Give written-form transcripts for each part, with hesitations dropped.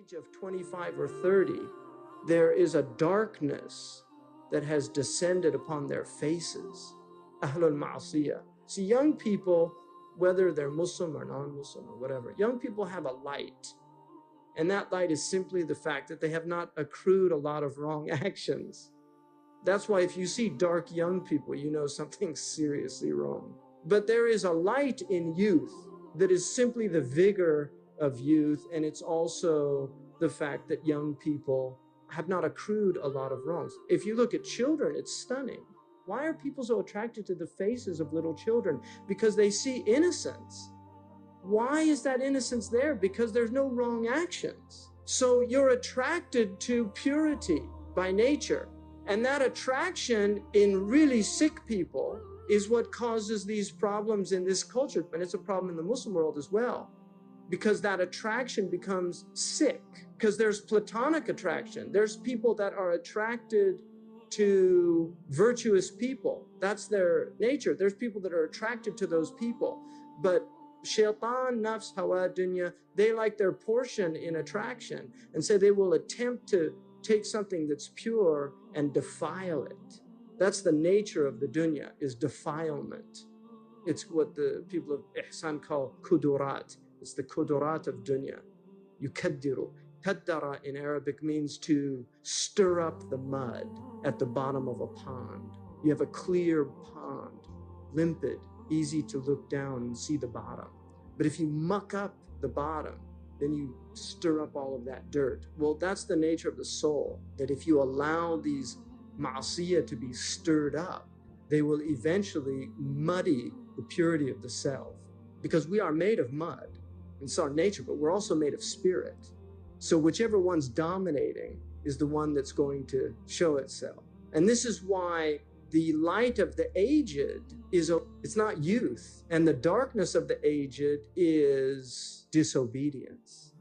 age of 25 or 30, there is a darkness that has descended upon their faces. Ahlul Ma'asiyah. See, young people, whether they're Muslim or non-Muslim or whatever, young people have a light. And that light is simply the fact that they have not accrued a lot of wrong actions. That's why if you see dark young people, you know something's seriously wrong. But there is a light in youth that is simply the vigor of youth, and it's also the fact that young people have not accrued a lot of wrongs. If you look at children, it's stunning. Why are people so attracted to the faces of little children? Because they see innocence. Why is that innocence there? Because there's no wrong actions. So you're attracted to purity by nature. And that attraction in really sick people is what causes these problems in this culture. And it's a problem in the Muslim world as well, because that attraction becomes sick. Because there's platonic attraction. There's people that are attracted to virtuous people. That's their nature. There's people that are attracted to those people. But shaitan, nafs, hawa, dunya, they like their portion in attraction. And so they will attempt to take something that's pure and defile it. That's the nature of the dunya, is defilement. It's what the people of ihsan call kudurat. It's the kudurat of dunya. Yukaddiru. Kaddara in Arabic means to stir up the mud at the bottom of a pond. You have a clear pond, limpid, easy to look down and see the bottom. But if you muck up the bottom, then you stir up all of that dirt. Well, that's the nature of the soul, that if you allow these ma'asiyah to be stirred up, they will eventually muddy the purity of the self. Because we are made of mud, it's our nature, but we're also made of spirit. So whichever one's dominating is the one that's going to show itself. And this is why the light of the aged it's not youth, and the darkness of the aged is disobedience.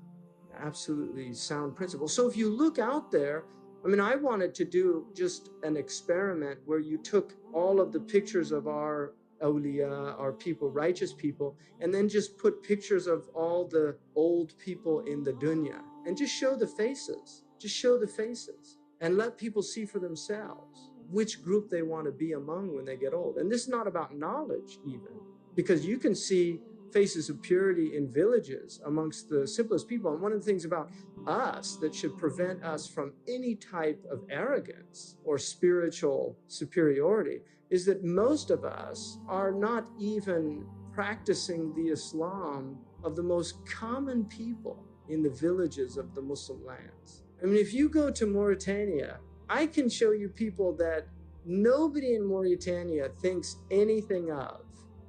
Absolutely sound principle. So if you look out there, I mean, I wanted to do just an experiment where you took all of the pictures of our awliya, our people, righteous people, and then just put pictures of all the old people in the dunya, and just show the faces. Just show the faces, and let people see for themselves which group they want to be among when they get old. And this is not about knowledge even, because you can see faces of purity in villages amongst the simplest people. And one of the things about us that should prevent us from any type of arrogance or spiritual superiority is that most of us are not even practicing the Islam of the most common people in the villages of the Muslim lands. I mean, if you go to Mauritania, I can show you people that nobody in Mauritania thinks anything of.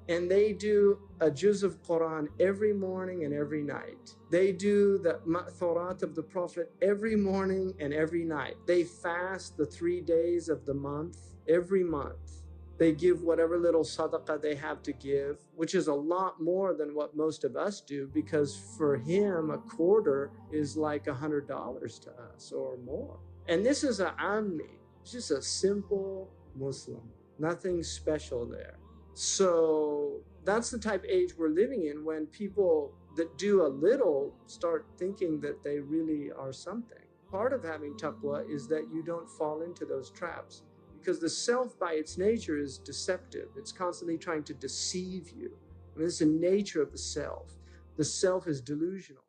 And they do a juz of Quran every morning and every night. They do the ma'thurat of the Prophet every morning and every night. They fast the 3 days of the month, every month. They give whatever little sadaqah they have to give, which is a lot more than what most of us do, because for him, a quarter is like $100 to us or more. And this is a ammi, it's just a simple Muslim, nothing special there. So that's the type of age we're living in, when people that do a little start thinking that they really are something. Part of having taqwa is that you don't fall into those traps, because the self by its nature is deceptive. It's constantly trying to deceive you. I mean, it's the nature of the self. The self is delusional.